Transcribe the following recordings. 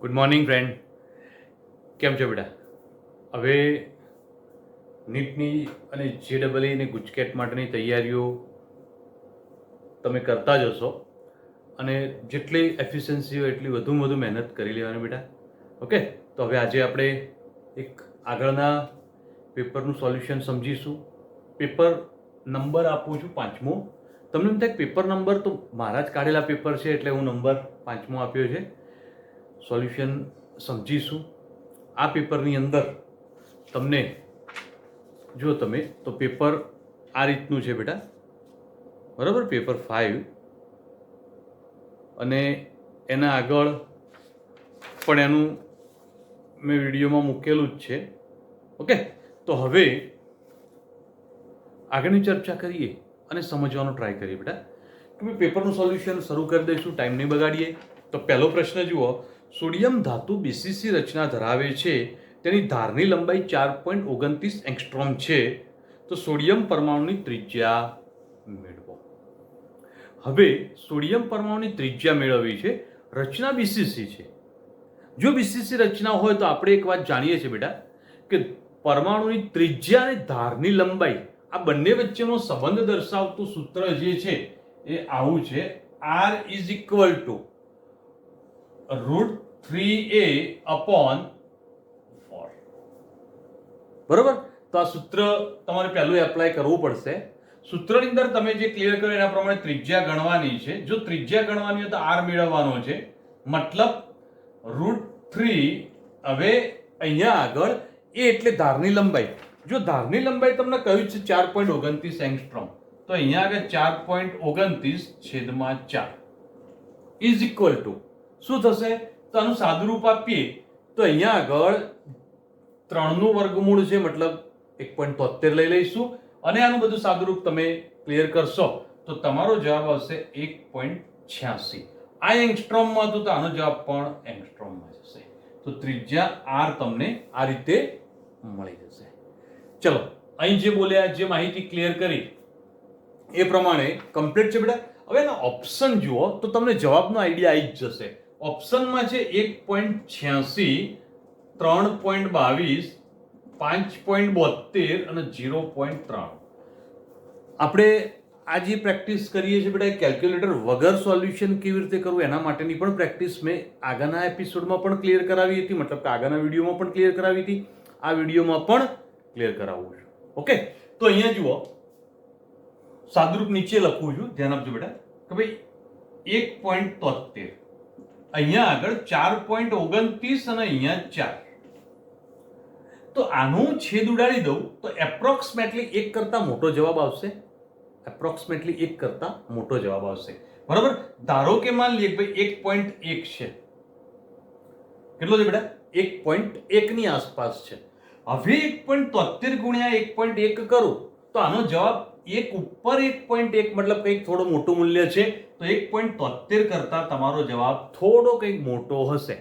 Good morning friend. કેમ છો બેટા? હવે નીટની અને JEE અને ગુજકેટ માટેની તૈયારીઓ તમે કરતા જ હશો અને જેટલી એફિશિયન્સી હોય એટલી વધુમાં વધુ મહેનત કરી લેવાની બેટા. ઓકે, તો હવે આજે આપણે એક આગળના પેપરનું સોલ્યુશન સમજીશું. પેપર નંબર આપું છું 5મો. તમને એમ થાય પેપર નંબર તો મારા જ કાઢેલા પેપર છે એટલે હું નંબર 5મો આપ્યો છે. સોલ્યુશન સમજીશું. આ પેપરની અંદર તમને જો તમે તો પેપર આ રીતનું છે બેટા, બરાબર, પેપર 5 અને એના આગળ પણ એનું મેં વિડીયોમાં મૂકેલું જ છે. ઓકે, તો હવે આગળની ચર્ચા કરીએ અને સમજવાનો ટ્રાય કરીએ બેટા. કે પેપરનું સોલ્યુશન શરૂ કરી દઈશું, ટાઈમ નહીં બગાડીએ. તો પહેલો પ્રશ્ન જુઓ. સોડિયમ ધાતુ BCC રચના ધરાવે છે, તેની ધારની લંબાઈ 4.29 એંગસ્ટ્રોમ છે, તો સોડિયમ પરમાણુની ત્રિજ્યા મેળવો. હવે સોડિયમ પરમાણુની ત્રિજ્યા મેળવવી છે. રચના BCC છે. જો BCC રચના હોય તો આપણે એક વાત જાણીએ છીએ બેટા કે પરમાણુની ત્રિજ્યા અને ધારની લંબાઈ આ બંને વચ્ચેનો સંબંધ દર્શાવતું સૂત્ર જે છે એ આવું છે: R is equal to √3a upon 4. બરોબર? તો આ સૂત્ર તમારે પહેલું એપ્લાય કરવું પડશે. સૂત્રની અંદર તમે જે ક્લિયર કરો એના પ્રમાણે ત્રિજ્યા ગણવાની છે. જો ત્રિજ્યા ગણવાની હોય તો R મેળવવાનો છે, મતલબ √3. હવે અહીંયા આગળ એ એટલે ધારની લંબાઈ. જો ધારની લંબાઈ તમને કહ્યું છે 4.29 એંગસ્ટ્રોમ, તો અહીંયા આગળ 4.29/4 ઇઝ ઇક્વલ ટુ શું થશે? તો આનું સાદુરૂપ આપીએ તો અહીંયા આગળ 3નું વર્ગમૂળ છે, મતલબ 1.73 લઈ લઈશું અને આનું બધું સાદુરૂપ તમે ક્લિયર કરશો તો તમારો જવાબ આવશે 1.86. આ એંગસ્ટ્રોમમાં હતું તો આનો જવાબ પણ એંગસ્ટ્રોમમાં જશે. તો ત્રિજ્યા R તમને આ રીતે મળી જશે. ચલો, અહીં જે બોલ્યા, જે માહિતી ક્લિયર કરી એ પ્રમાણે કમ્પ્લીટ છે બેટા. હવે એના ઓપ્શન જુઓ તો તમને જવાબનો આઈડિયા આવી જ જશે. ઓપ્શનમાં છે 1.86, 3.22, 5.72 અને 0.3. આપણે આ જે પ્રેક્ટિસ કરીએ છીએ બેટા, કેલ્ક્યુલેટર વગર સોલ્યુશન કેવી રીતે કરવું એના માટેની પણ પ્રેક્ટિસ મેં આગળના એપિસોડમાં પણ ક્લિયર કરાવી હતી, મતલબ કે આગળના વિડીયોમાં પણ ક્લિયર કરાવી હતી. આ વિડીયોમાં પણ ક્લિયર કરાવું છું. ઓકે, તો અહીંયા જુઓ, સાદુરૂપ નીચે લખું છું, ધ્યાન આપજો બેટા કે ભાઈ 1.73, અહીંયા આગળ 4.29 અને અહીંયા 4. તો આનું છેદ ઉડાડી દઉં તો એપ્રોક્સિમેટલી 1 કરતા મોટો જવાબ આવશે. એપ્રોક્સિમેટલી 1 કરતા મોટો જવાબ આવશે. બરાબર? ધારો કે માન લઈએ કે ભાઈ 1.1 છે. કેટલો છે બેટા? 1.1 ની આસપાસ છે. હવે 1.73 ગુણ્યા 1.1 કરું તો આનો જવાબ 1 ઉપર 1.1, મતલબ કંઈક થોડું મોટું મૂલ્ય છે, તો 1.73 કરતા તમારો જવાબ થોડો કંઈક મોટો હશે.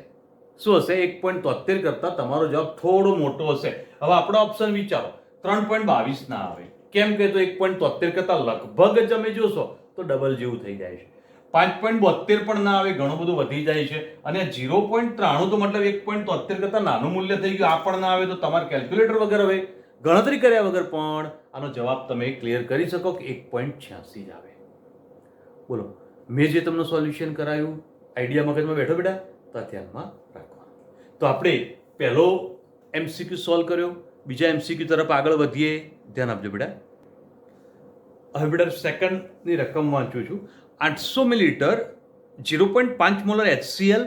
શું હશે? 1.73 કરતા તમારો જવાબ થોડો મોટો હશે. હવે આપણો ઓપ્શન વિચારો, 3.22 ના આવે. કેમ કે તો 1.73 કરતા લગભગ જ તમે જોશો તો ડબલ જેવું થઈ જાય છે. 5.72 પણ ના આવે, ઘણું બધું વધી જાય છે. અને 0.93 તો મતલબ 1.73 કરતા નાનું મૂલ્ય થઈ ગયું, આ પણ ના આવે. તો તમારે કેલ્ક્યુલેટર વગર હવે ગણતરી કર્યા વગર પણ આનો જવાબ તમે ક્લિયર કરી શકો કે 1.86 જ આવે. બોલો, મેં જે તમને સોલ્યુશન કરાયું આઈડિયા મગજમાં બેઠો બેટા? તો ધ્યાનમાં રાખવાનું. તો આપણે પહેલો MCQ સોલ્વ કર્યો, બીજા MCQ તરફ આગળ વધીએ. ધ્યાન આપજો બેટા. હવે બેટા સેકન્ડની રકમ વાંચું છું. 800 મિલીલીટર 0.5 મોલર HCl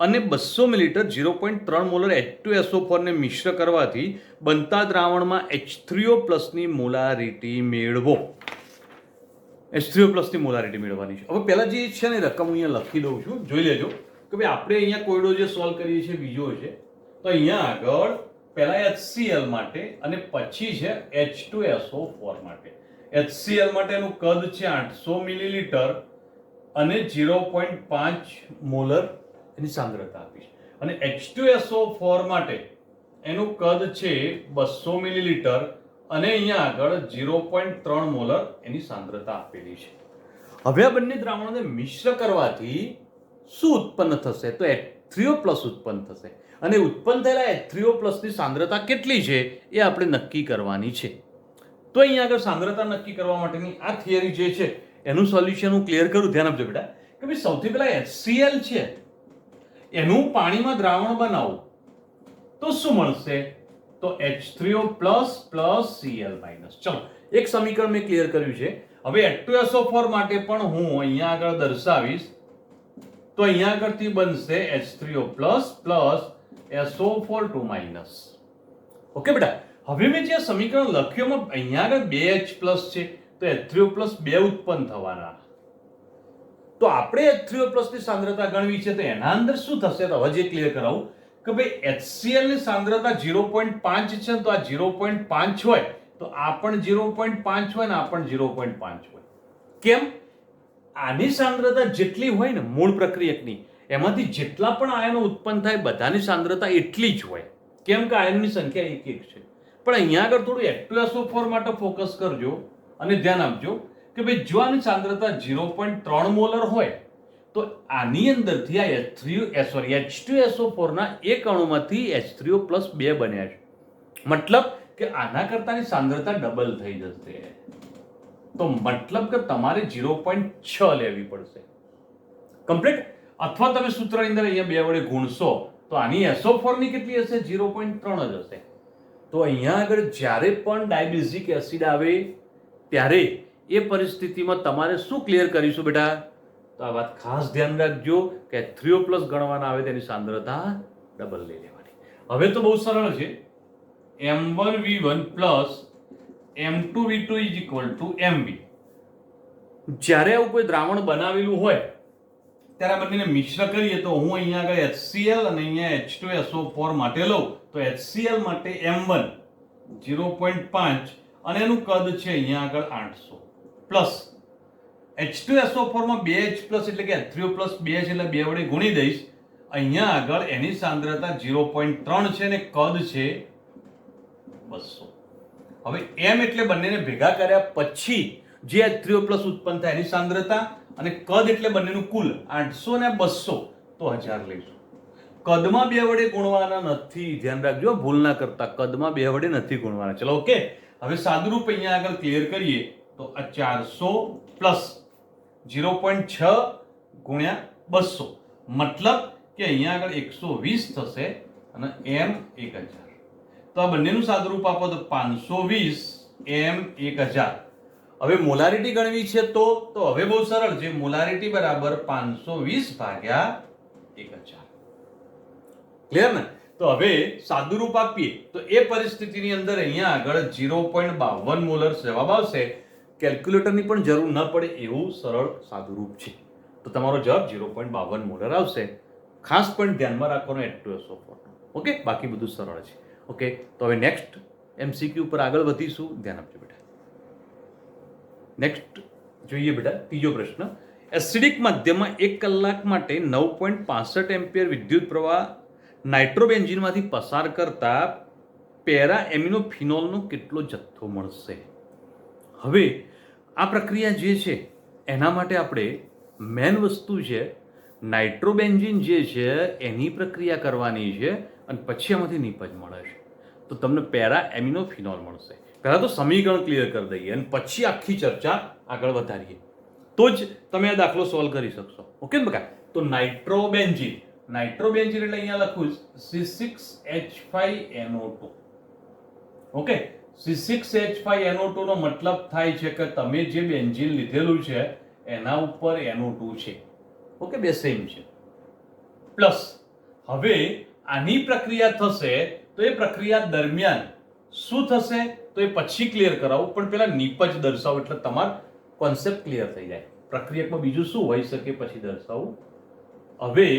અને 200 મિલીલીટર 0.3 મોલર H2SO4 ને મિશ્ર કરવાથી બનતા દ્રાવણમાં H3O+ ની મોલારિટી મેળવો. H3O+ ની મોલારિટી મેળવવાની છે. હવે પહેલા જે છે ને રકમ અહીંયા લખી દઉં છું, જોઈ લેજો કે ભાઈ આપણે અહીંયા કોયડો જે સોલ્વ કરીએ છીએ બીજો છે. તો અહીંયા આગળ પહેલા HCl માટે અને પછી છે H2SO4 માટે. HCl માટેનું કદ છે 800 મિલીલીટર અને 0.5 મોલર એની સાંદ્રતા આપી છે. અને H2SO4 માટે એનું કદ છે 200 મિલીલીટર અને અહીંયા આગળ 0.3 મોલર એની સાંદ્રતા આપેલી છે. હવે આ બંને દ્રાવણોને મિશ્ર કરવાથી શું ઉત્પન્ન થશે? તો H3O+ ઉત્પન્ન થશે અને ઉત્પન્ન થયેલા H3O+ ની સાંદ્રતા કેટલી છે એ આપણે નક્કી કરવાની છે. તો અહીંયા આગળ સાંદ્રતા નક્કી કરવા માટેની આ થિયરી જે છે એનું સોલ્યુશન હું ક્લિયર કરું. ધ્યાન આપજો બેટા કે ભાઈ સૌથી પહેલા HCl છે એનું પાણીમાં દ્રાવણ બનાવો તો શું મળશે? તો H3O+ + Cl-. ચલો એક સમીકરણ મેં ક્લિયર કર્યું છે. હવે H2SO4 માટે પણ હું અહીંયા આગળ દર્શાવીશ તો અહીંયા આગળથી બનશે H3O+ + SO4(2-). ઓકે બેટા, હવે મેં જે સમીકરણ લખ્યું એમાં અહીંયા આગળ 2H+ છે તો H3O+ 2 ઉત્પન્ન થવાના. તો આપણે H3O+ ની સાંદ્રતા ગણવી છે તો એના અંદર શું થશે? તો હવે જે ક્લિયર કરાવું કે ભાઈ HCl ની સાંદ્રતા 0.5 છે તો આ 0.5 હોય તો આ પણ 0.5 હોય ને આ પણ 0.5 હોય. કેમ? આની સાંદ્રતા જેટલી હોય ને મૂળ પ્રક્રિયકની એમાંથી જેટલા પણ આયનો ઉત્પન્ન થાય બધાની સાંદ્રતા એટલી જ હોય. કેમ કે આયનની સંખ્યા એક છે. પણ અહીંયા આગળ થોડું H2SO4 માટે ફોકસ કરજો અને ધ્યાન આપજો કે ભાઈ જો આની સાંદ્રતા 0.3 મોલર હોય તો આની અંદરથી આ H2SO4 ના એક અણુમાંથી H3O+ 2 બન્યા છે. મતલબ કે આના કરતાની સાંદ્રતા ડબલ થઈ જશે. તો મતલબ કે તમારે 0.6 લેવી પડશે કમ્પ્લીટ. અથવા તમે સૂત્રની અંદર અહીંયા 2 વડે ગુણશો તો આની SO4 ની કેટલી હશે? 0.3 જ હશે. તો અહીંયા આગળ જ્યારે પણ ડાયબેઝિક એસિડ આવે ત્યારે એ પરિસ્થિતિમાં તમારે શું ક્લિયર કરીશું બેટા? તો આ વાત ખાસ ધ્યાન રાખજો કે H3O+ ગણવાના આવે તેની સાંદ્રતા ડબલ લઈ લેવાની. હવે તો બહુ સરળ છે. M1V1 + M2V2 = MV. જ્યારે આવું કોઈ દ્રાવણ બનાવેલું હોય ત્યારે આ બંનેને મિશ્ર કરીએ તો હું અહીંયા આગળ HCl અને અહીંયા H2SO4 માટે લઉં તો HCl માટે M1 0.5 અને એનું કદ છે અહીંયા આગળ 800 પ્લસ H2SO4 માં 2H+ એટલે કે H3O+ 2 છે એટલે 2 વડે ગુણી દઈશ. અહીંયા આગળ એની સાંદ્રતા 0.3 છે અને કદ છે 200. હવે M એટલે બંનેને ભેગા કર્યા પછી જે H3O+ ઉત્પન્ન થાય એની સાંદ્રતા અને કદ એટલે બંનેનું કુલ 800 ને 200 તો 1000 લઈશું. કદમાં 2 વડે ગુણવાના નથી, ધ્યાન રાખજો, ભૂલ ના કરતા. કદમાં 2 વડે નથી ગુણવાના. ચલો ઓકે. હવે સાદુરૂપ અહીંયા આગળ ક્લિયર કરીએ તો આ 400 પ્લસ 0.6 ગુણ્યા 200 મતલબ કે અહીંયા આગળ 120 થશે અને M 1000. તો આ બંનેનું સાદુરૂપ આપો તો 520 M 1000. હવે મોલારિટી ગણવી છે તો હવે બહુ સરળ છે. મોલારિટી બરાબર 520 ભાગ્યા 1000. ક્લિયર ને? તો હવે સાદુરૂપ આપીએ તો એ પરિસ્થિતિની અંદર અહીંયા આગળ 0.52 મોલર જવાબ આવશે. કેલ્ક્યુલેટરની પણ જરૂર ન પડે એવું સરળ સાદુરૂપ છે. તો તમારો જવાબ 0.52 મોલર આવશે. ખાસ પણ ધ્યાનમાં રાખવાનો H2SO4. ઓકે, બાકી બધું સરળ છે. ઓકે, તો હવે નેક્સ્ટ MCQ પર આગળ વધીશું. ધ્યાન આપજો બેટા. નેક્સ્ટ જોઈએ બેટા ત્રીજો પ્રશ્ન. એસિડિક માધ્યમમાં 1 કલાક માટે 9.65 એમ્પિયર વિદ્યુત પ્રવાહ નાઇટ્રોબેન્ઝીનમાંથી પસાર કરતા પેરા એમિનોફિનોલનો કેટલો જથ્થો મળશે? હવે આ પ્રક્રિયા જે છે એના માટે આપણે મેન વસ્તુ છે નાઇટ્રોબેન્ઝીન જે છે એની પ્રક્રિયા કરવાની છે અને પછી આમાંથી નિપજ મળે છે. તો તમને પેરા એમિનોફિનોલ મળશે. પહેલા તો સમીકરણ ક્લિયર કરી દઈએ અને પછી આખી ચર્ચા આગળ વધારીએ તો જ તમે આ દાખલો સોલ્વ કરી શકશો. ઓકે ને બકા? તો નાઇટ્રોબેન્ઝીન એટલે અહીંયા લખું C6H5NO2. ઓકે, C6H5NO2 નો મતલબ થાય છે કે તમે જે બેન્ઝીન લીધેલું છે એના ઉપર NO2 છે. ઓકે, બે સેમ છે. પ્લસ હવે આની પ્રક્રિયા થશે તો એ પ્રક્રિયા દરમિયાન શું થશે તો એ પછી ક્લિયર કરાવું, પણ પેલા નિપજ દર્શાવો એટલે તમારો કોન્સેપ્ટ ક્લિયર થઈ જાય. પ્રક્રિયામાં બીજું શું હોઈ શકે પછી દર્શાવું. હવે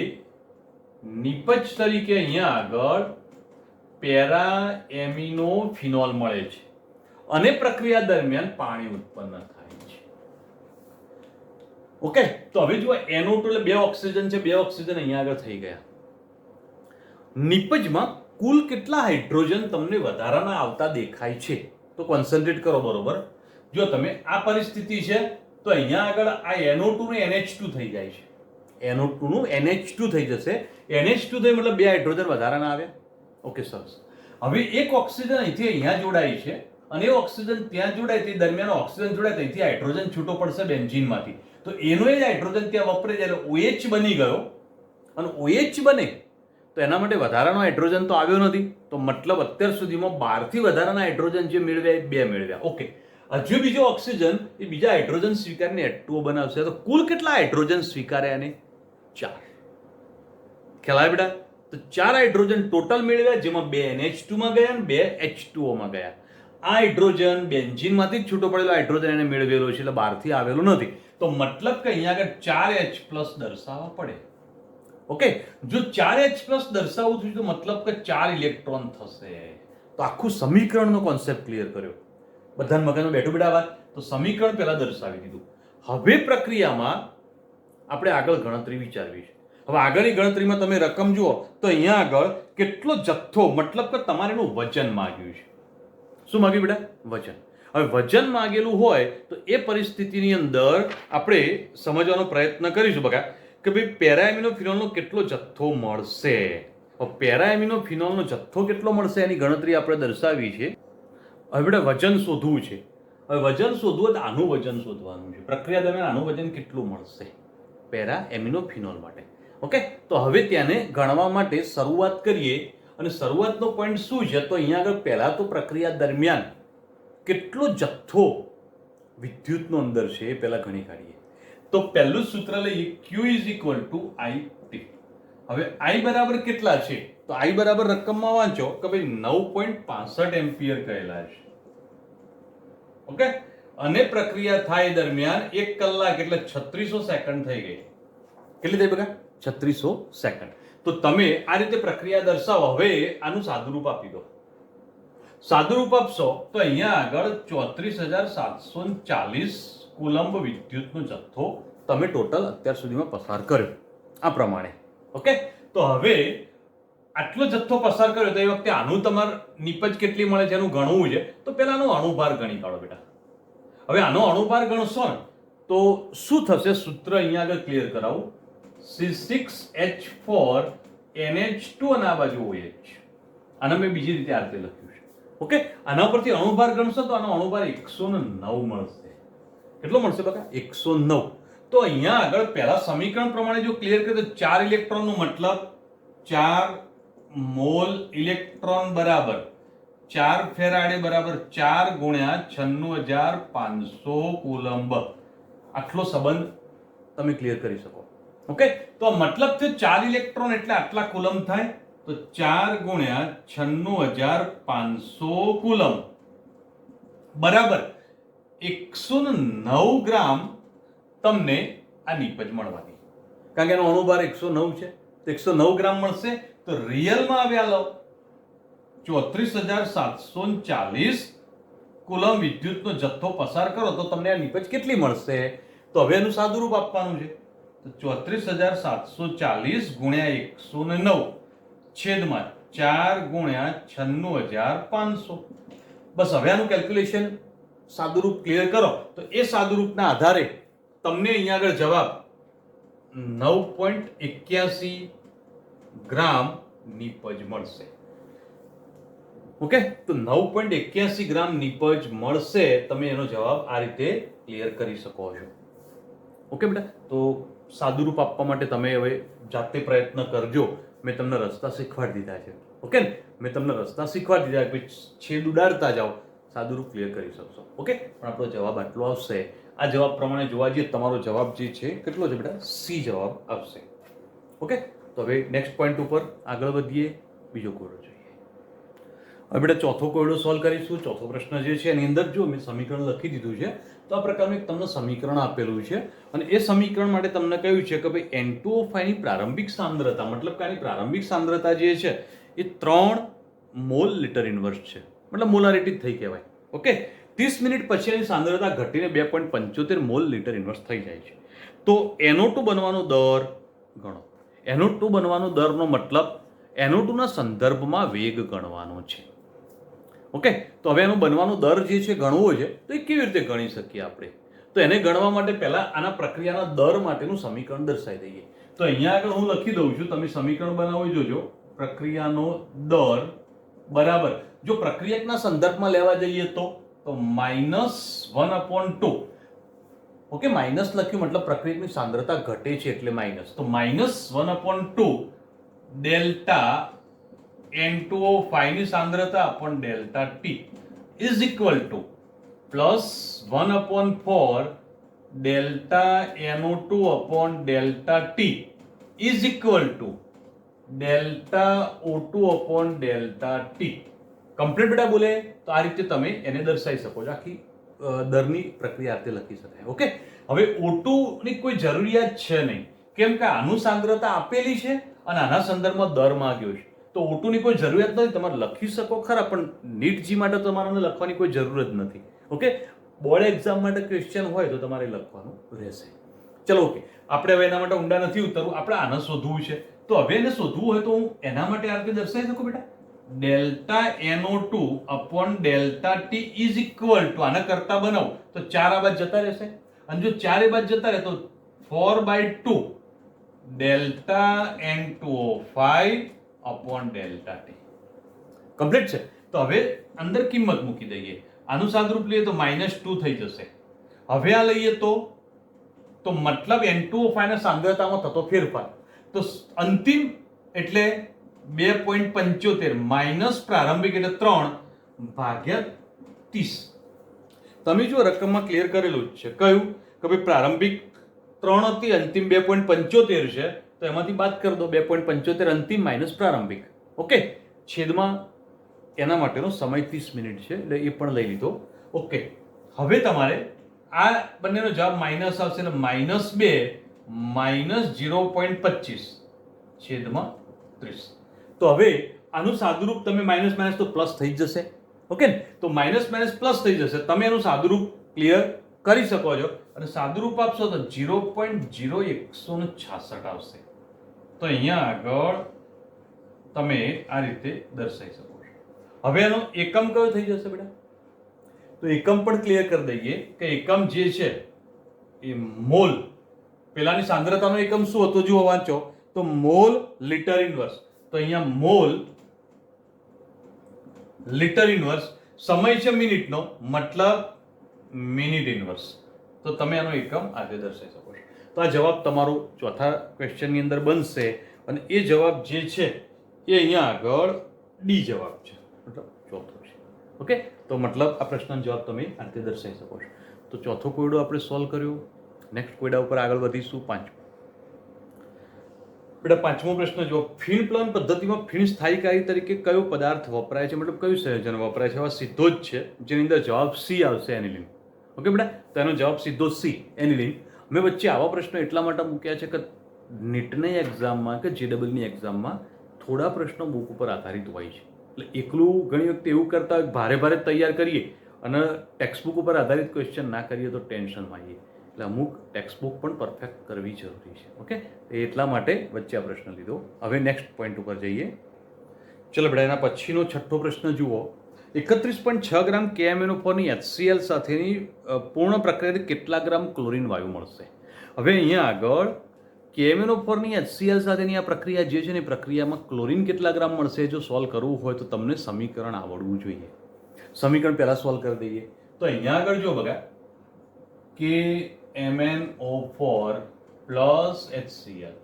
નિપજ તરીકે અહીંયા આગળ પેરા એમિનોફિનોલ મળે છે અને પ્રક્રિયા દરમિયાન પાણી ઉત્પન્ન થાય છે. ઓકે, તો હવે જો NO2 એટલે 2 ઓક્સિજન છે, 2 ઓક્સિજન અહીંયા આગળ થઈ ગયા. નિપજમાં કુલ કેટલા હાઇડ્રોજન તમને વધારાના આવતા દેખાય છે? તો કોન્સન્ટ્રેટ કરો. બરોબર, જો તમે આ પરિસ્થિતિ છે તો અહીંયા આગળ આ NO2 ને NH2 થઈ જાય છે. NO2 નું NH2 થઈ જશે. NH2 થઈ મતલબ 2 હાઇડ્રોજન વધારાના આવ્યા. ઓકે, સરસ. હવે એક ઓક્સિજન અહીંથી અહીંયા જોડાય છે અને એ ઓક્સિજન ત્યાં જોડાય તે દરમિયાન ઓક્સિજન જોડાય ત્યાંથી હાઇડ્રોજન છૂટો પડશે બેન્ઝીનમાંથી. તો એનો એ હાઇડ્રોજન ત્યાં વપરાય જ્યારે OH બની ગયો અને OH બને તો એના માટે વધારાનો હાઇડ્રોજન તો આવ્યો નથી. તો મતલબ અત્યાર સુધીમાં 12 થી વધારાના હાઇડ્રોજન જે મેળવ્યા એ 2 મેળવ્યા. ઓકે, હજુ બીજો ઓક્સિજન એ બીજા હાઇડ્રોજન સ્વીકારીને H2O બનાવશે. તો કુલ કેટલા હાઇડ્રોજન સ્વીકાર્યા એને? 4. ખ્યાલ આવે બેટા? તો 4 હાઇડ્રોજન ટોટલ મેળવ્યા, જેમાં 2 NH2 માં ગયા અને 2 H2O માં ગયા. આ હાઇડ્રોજન બેન્ઝીનમાંથી જ છૂટો પડેલો હાઇડ્રોજન એને મેળવેલો છે, એટલે બહારથી આવેલો નથી. તો મતલબ કે અહીંયા આગળ 4H+ દર્શાવવા પડે. ઓકે, જો 4H+ દર્શાવવું થયું તો મતલબ કે 4 ઇલેક્ટ્રોન થશે. તો આખું સમીકરણનો કોન્સેપ્ટ ક્લિયર કર્યો. બધા મગજમાં બેઠું બેઠા વાત. તો સમીકરણ પહેલા દર્શાવી દીધું. હવે પ્રક્રિયામાં આપણે આગળ ગણતરી વિચારવી છે. હવે આગળની ગણતરીમાં તમે રકમ જુઓ તો અહીંયા આગળ કેટલો જથ્થો, મતલબ કે તમારે એનું વજન માંગ્યું છે. શું માંગ્યું બેટા? વજન. હવે વજન માંગેલું હોય તો એ પરિસ્થિતિની અંદર આપણે સમજવાનો પ્રયત્ન કરીશું બકા કે ભાઈ પેરાએમિનોફિનોલનો કેટલો જથ્થો મળશે. પેરાએમિનોફિનોલનો જથ્થો કેટલો મળશે એની ગણતરી આપણે દર્શાવી છે. હવે બેટા વજન શોધવું છે. હવે વજન શોધવું તો આનું વજન શોધવાનું છે. પ્રક્રિયા દરમિયાન આનું વજન કેટલું મળશે પેરાએમિનોફિનોલ માટે. ઓકે, તો હવે ત્યાંને ગણવા માટે શરૂઆત કરીએ અને શરૂઆતનો પોઈન્ટ શું છે? તો અહીંયા આગળ પહેલા તો પ્રક્રિયા દરમિયાન કેટલો જથ્થો વિદ્યુતનો અંદર છે એ પહેલા ગણી કાઢીએ. તો પહેલું સૂત્ર લઈએ, Q = IT. હવે I બરાબર કેટલા છે? તો I બરાબર રકમમાં વાંચો કે ભાઈ 9.65 એમ્પિયર કહેલા છે. ઓકે, અને પ્રક્રિયા થાય દરમિયાન 1 કલાક એટલે 3600 સેકન્ડ થઈ ગઈ. કેટલી થઈ બગા? 3600 સેકન્ડ. તો તમે આ રીતે પ્રક્રિયા દર્શાવો. હવે આનું સાદુરૂપ આપી દો. સાદુરૂપ આપશો તો અહીંયા આગળ 34740 કુલંબ વિદ્યુતનો જથ્થો તમે ટોટલ અત્યાર સુધીમાં પસાર કર્યો આ પ્રમાણે. ઓકે, તો હવે આટલો જથ્થો પસાર કર્યો તો એ વખતે આનું તમારે નિપજ કેટલી મળે છે એનું ગણવું છે. તો પહેલા આનો અણુભાર ગણી કાઢો બેટા. હવે આનો અણુભાર ગણશો ને તો શું થશે? સૂત્ર અહીંયા આગળ ક્લિયર કરાવું. C6H4NH2 અને આ બાજુ OH. આના મેં બીજી રીતે આ રીતે લખ્યું છે. ઓકે, આના પરથી અણુભાર ગણશો તો આનો અણુભાર 109 મળશે. કેટલો મળશે બકા? 109. તો અહીંયા આગળ પહેલા સમીકરણ પ્રમાણે જો ક્લિયર કરીએ તો 4 ઇલેક્ટ્રોનનો મતલબ 4 મોલ ઇલેક્ટ્રોન બરાબર 4 ફેરાડે બરાબર 4 ગુણ્યા 96500 કુલંબ. આટલો સંબંધ તમે ક્લિયર કરી શકો. ઓકે, તો મતલબ છે 4 ઇલેક્ટ્રોન એટલે આટલા કુલંબ થાય. તો 4 ગુણ્યા 96500 કુલંબ બરાબર 109 ગ્રામ તમને આ નિપજ મળવાની. કારણ કે એનો અણુભાર 109 છે તો 109 ગ્રામ મળશે. તો રિયલમાં આવ્યા લો 34740 કુલમ વિદ્યુતનો જથ્થો પસાર કરો તો તમને આ નિપજ કેટલી મળશે? તો હવે એનું સાદુરૂપ આપવાનું છે. તો 34740 ગુણ્યા 109 છેદમાં 4 ગુણ્યા 96500. બસ હવે આનું કેલ્ક્યુલેશન સાદુરૂપ ક્લિયર કરો તો એ સાદુરૂપના આધારે તમને અહીંયા આગળ જવાબ 9.81 ગ્રામ નિપજ મળશે. ઓકે, તો 9.81 ગ્રામ નિપજ મળશે. તમે એનો જવાબ આ રીતે ક્લિયર કરી શકો છો. ઓકે બેટા, તો સાદુરૂપ આપવા માટે તમે હવે જાતે પ્રયત્ન કરજો. મેં તમને રસ્તા શીખવાડી દીધા છે. ઓકે ને, મેં તમને રસ્તા શીખવાડી દીધા કે છેદ ઉડાડતા જાઓ, સાદુરૂપ ક્લિયર કરી શકશો. ઓકે, પણ આપણો જવાબ આટલો આવશે. આ જવાબ પ્રમાણે જોવા જઈએ તમારો જવાબ જે છે કેટલો છે બેટા? સી જવાબ આવશે. ઓકે, તો હવે નેક્સ્ટ પોઈન્ટ ઉપર આગળ વધીએ. બીજો કોયડો જોઈએ. હવે બેટા ચોથો કોયડો સોલ્વ કરીશું. ચોથો પ્રશ્ન જે છે એની અંદર જો મેં સમીકરણ લખી દીધું છે. તો આ પ્રકારનું એક તમને સમીકરણ આપેલું છે અને એ સમીકરણ માટે તમને કહ્યું છે કે ભાઈ N2O5 ની પ્રારંભિક સાંદ્રતા, મતલબ કે આની પ્રારંભિક સાંદ્રતા જે છે એ 3 મોલ લિટર ઇન્વર્સ છે. મતલબ મોલારિટી જ થઈ કહેવાય. ઓકે, 30 મિનિટ પછી એની સાંદ્રતા ઘટીને 2.75 મોલ લિટર ઇન્વર્સ થઈ જાય છે. તો NO2 બનવાનો દર ગણો. NO2 બનવાનો દરનો મતલબ NO2 ના સંદર્ભમાં વેગ ગણવાનો છે. ઓકે, તો હવે એનો બનવાનો દર જે છે ગણવો છે તો એ કેવી રીતે ગણી શકીએ આપણે? તો તો એને ગણવા માટે પહેલા આના પ્રક્રિયાના દર માટેનું સમીકરણ દર્શાવી દઈએ. તો અહીંયા આગળ હું લખી દઉં છું, તમે સમીકરણ બનાવી જોજો. પ્રક્રિયાનો દર બરાબર, જો પ્રક્રિયકના સંદર્ભમાં લેવા જઈએ તો -1/2. ઓકે, માઇનસ લખ્યું મતલબ પ્રક્રિયકની સાંદ્રતા ઘટે છે એટલે માઇનસ. તો -1/2 ડેલ્ટા N2O5 ની સાંદ્રતા upon delta T is equal to +1/4 delta NO2 upon delta T is equal to delta O2 upon delta T. Complete બેટા બોલે તો આ રીતે તમે એને દર્શાવી શકો છો. આખી દરની પ્રક્રિયા આ રીતે લખી શકાય. ઓકે, હવે O2 ની કોઈ જરૂરિયાત છે નહીં, કેમ કે આનું સાંદ્રતા આપેલી છે અને આના સંદર્ભમાં દર માંગ્યો છે. તો O2 ની કોઈ જરૂરિયાત નથી, તમારે લખી શકો ખરા, પણ નીટ જી માટે તમારે લખવાની કોઈ જરૂર જ નથી. ઓકે, બોર્ડ એક્ઝામ માટે ક્વેશ્ચન હોય તો તમારે લખવાનું રહેશે. ચલો ઓકે, આપણે હવે એના માટે ઊંડા નથી ઉતરવું, આપણે આને શોધવું છે. તો હવે એને શોધવું હોય તો હું એના માટે આ રીતે દર્શાવી શકું બેટા. Delta NO2 upon delta T is equal to, આના કરતા બનાવું તો 4 આ બાદ જતા રહેશે, અને જો 4 એ બાદ જતા રહે તો 4/2 delta N2O5 upon delta T. Complete છે. તો હવે અંદર કિંમત મૂકી દઈએ. આનું સાદરૂપ લઈએ તો -2 થઈ જશે. હવે આ લઈએ તો મતલબ N2O5 ના સાંદ્રતામાં થતો ફેરફાર. તો અંતિમ એટલે 2.75 માઇનસ પ્રારંભિક એટલે 3/30. તમે જો રકમમાં ક્લિયર કરેલું જ છે. કયું કે ભાઈ પ્રારંભિક 3 હતી, અંતિમ 2.75 છે, તો એમાંથી બાદ કરી દો 2.75 અંતિમ માઇનસ પ્રારંભિક. ઓકે, છેદમાં એના માટેનો સમય 30 મિનિટ છે એટલે એ પણ લઈ લીધો. ઓકે, હવે તમારે આ બંનેનો જવાબ માઇનસ આવશે એટલે -2 -0.25 છેદમાં 30. તો હવે આનું સાદુરૂપ તમે માઇનસ તો પ્લસ થઈ જશે. ઓકે ને, તો માઇનસ પ્લસ થઈ જશે. તમે એનું સાદુરૂપ ક્લિયર કરી શકો છો અને સાદુરૂપ આપશો તો 0.0166 આવશે. તો અહીંયા આગળ તમે આ રીતે દર્શાવી શકો છો. હવે એનો એકમ કયો થઈ જશે બેટા? તો એકમ પણ ક્લિયર કરી દઈએ કે એકમ જે છે એ મોલ. પેલાની સાંદ્રતાનો એકમ શું હતો જુઓ, વાંચો તો મોલ લિટર ઇનવર્સ. તો અહીંયા મોલ લિટર ઇનવર્સ, સમય છે મિનિટનો, મતલબ મિનિટ ઇનવર્સ. તો તમે આનો એકમ આજે દર્શાવી શકો છો. તો આ જવાબ તમારો ચોથા ક્વેશ્ચનની અંદર બનશે અને એ જવાબ જે છે એ અહીંયા આગળ ડી જવાબ છે, મતલબ ચોથો છે. ઓકે, તો મતલબ આ પ્રશ્નનો જવાબ તમે આ રીતે દર્શાવી શકો છો. તો ચોથો કોયડો આપણે સોલ્વ કર્યો. નેક્સ્ટ કોયડા ઉપર આગળ વધીશું. બેટા પાંચમો પ્રશ્ન જો, ફીણ પ્લવન પદ્ધતિમાં ફીણ સ્થાયીકારી તરીકે કયો પદાર્થ વપરાય છે, મતલબ કયું સંયોજન વપરાય છે? આવા સીધો જ છે, જેની અંદર જવાબ સી આવશે, એનિલિન. ઓકે બેટા, તો એનો જવાબ સીધો સી, એનિલિન. મેં વચ્ચે આવા પ્રશ્નો એટલા માટે મૂક્યા છે કે નીટની એક્ઝામમાં કે જેડબલની એક્ઝામમાં થોડા પ્રશ્નો બુક ઉપર આધારિત હોય છે. એટલે એકલું ઘણી વખતે એવું કરતા હોય ભારે તૈયાર કરીએ અને ટેક્સ્ટ બુક ઉપર આધારિત ક્વેશ્ચન ના કરીએ તો ટેન્શનમાં આવીએ. એટલે અમુક ટેક્સ્ટ બુક પણ પરફેક્ટ કરવી જરૂરી છે. ઓકે, એટલા માટે વચ્ચે આ પ્રશ્ન લીધો. હવે નેક્સ્ટ પોઈન્ટ ઉપર જઈએ. ચલો બેટા, એના પછીનો છઠ્ઠો પ્રશ્ન જુઓ. 31.6 ગ્રામ KMnO4ની HCl સાથેની પૂર્ણ પ્રક્રિયાથી કેટલા ગ્રામ ક્લોરીન વાયુ મળશે? હવે અહીંયા આગળ KMnO4ની HCl સાથેની આ પ્રક્રિયા જે છે ને, પ્રક્રિયામાં ક્લોરીન કેટલા ગ્રામ મળશે જો સોલ્વ કરવું હોય તો તમને સમીકરણ આવડવું જોઈએ. સમીકરણ પહેલા સોલ્વ કરી દઈએ. તો અહીંયા આગળ જો બગા KMnO4 પ્લસ HCl,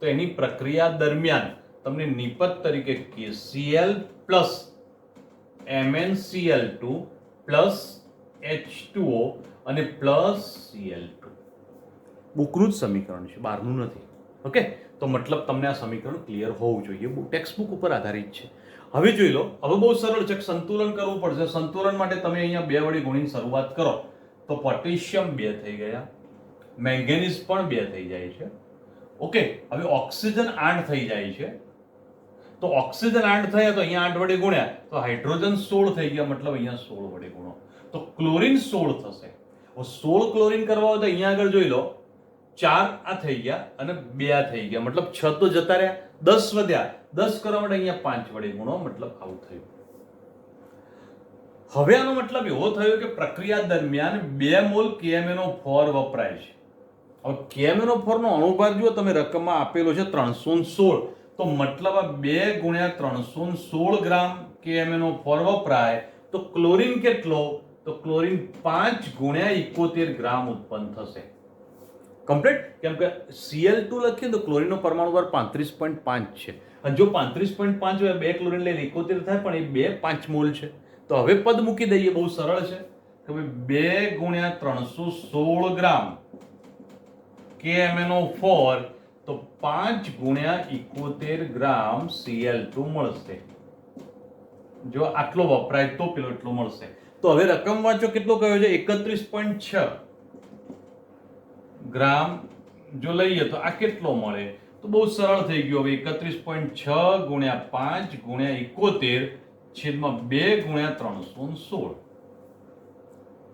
તો એની પ્રક્રિયા દરમિયાન તમને નિપત તરીકે KCl plus MnCl2 plus H2O અને પ્લસ Cl2. બુકનું જ સમીકરણ છે, બહારનું નથી. ઓકે, તો મતલબ તમને આ સમીકરણ ક્લિયર હોવું જોઈએ. ટેક્સ્ટ બુક ઉપર આધારિત છે. હવે જોઈ લો, હવે બહુ સરળ છે. સંતુલન કરવું પડશે. સંતુલન માટે તમે અહીંયા 2 વડે ગુણીને શરૂઆત કરો તો પોટેશિયમ 2 થઈ ગયા, મેંગેનીઝ પણ 2 થઈ જાય છે. ઓકે, હવે ઓક્સિજન 8 થઈ જાય છે. તો ઓક્સિજન 8 થયા તો અહીંયા 8 વડે ગુણ્યા તો હાઇડ્રોજન 16 થઈ ગયા, મતલબ અહીંયા 16 વડે ગુણો તો ક્લોરીન 16 થશે. 16 ક્લોરીન કરવા હોય તો અહીંયા આગળ જોઈ લો, 4 આ થઈ ગયા અને 2 આ થઈ ગયા, મતલબ 6 તો જતા રહ્યા, 10 વધ્યા. 10 કરવા માટે અહીંયા 5 વડે ગુણો, મતલબ આવું થયું. હવે આનો મતલબ એવો થયો કે પ્રક્રિયા દરમિયાન 2 મોલ KMnO4 વપરાય છે. હવે KMnO4 નો અણુભાર જુઓ તમે રકમમાં આપેલો છે 316, તો મતલબ આ 2 ગુણ્યા 316 ગ્રામ KMnO4 વપરાય, તો ક્લોરીન કેટલો? તો ક્લોરીન 5 ગુણ્યા 71 ગ્રામ ઉત્પન્ન થશે. કમ્પ્લીટ. કેમ કે Cl2 લખીએ તો ક્લોરીનનો પરમાણુ ભાર 35.5 છે, અને જો 35.5 હોય 2 ક્લોરીન લઈને 71 થાય, પણ એ 2 5 મોલ છે. તો હવે પદ મૂકી દઈએ, બહુ સરળ છે કે ભાઈ 2 ગુણ્યા 316 ગ્રામ KMnO4, તો 5 ગુણ્યા 71 ગ્રામ Cl2 મળશે. જો આટલો વપરાય તો પેલો એટલો મળશે. તો હવે રકમ વાંચો, કેટલો કયો છે? 31.6 ગ્રામ જો લઈએ તો આ કેટલો મળે? તો બહુ સરળ થઈ ગયું. હવે 31.6 ગુણ્યા 5 ગુણ્યા 71 છેદમાં 2 ગુણ્યા 316.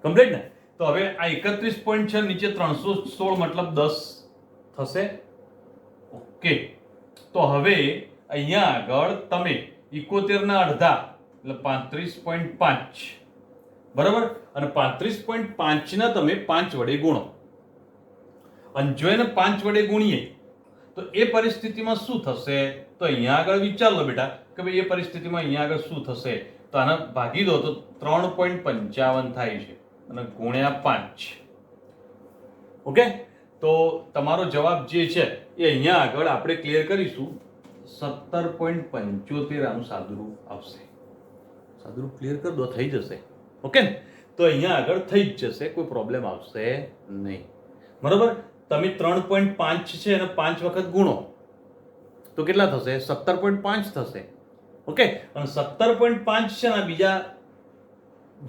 કમ્પ્લીટ ને? તો હવે આ 31.6 નીચે 316 મતલબ 10 થશે. ઓકે. તો હવે અહીંયા આગળ તમે 71 ના અડધા એટલે 35.5, બરાબર, અને 35.5 ના તમે 5 વડે ગુણો, અને જો એને 5 વડે ગુણીએ તો એ પરિસ્થિતિમાં શું થશે? તો અહીંયા આગળ વિચાર લો બેટા કે ભાઈ એ પરિસ્થિતિમાં અહીંયા આગળ શું થશે? તો આને ભાગી દો તો 3.55 થાય છે, અને ગુણ્યા 5. ઓકે. તો તમારો જવાબ જે છે એ અહીંયા આગળ આપણે ક્લિયર કરીશું 17.75 આનું સાદુરૂપ આવશે. સાદુરૂપ ક્લિયર કરી દો, થઈ જશે. ઓકે. તો અહીંયા આગળ થઈ જ જશે, કોઈ પ્રોબ્લેમ આવશે નહીં. બરાબર. તમે 3.5 છે અને 5 વખત ગુણો તો કેટલા થશે? 17.5 થશે. ઓકે. અને 17.5 છે ને બીજા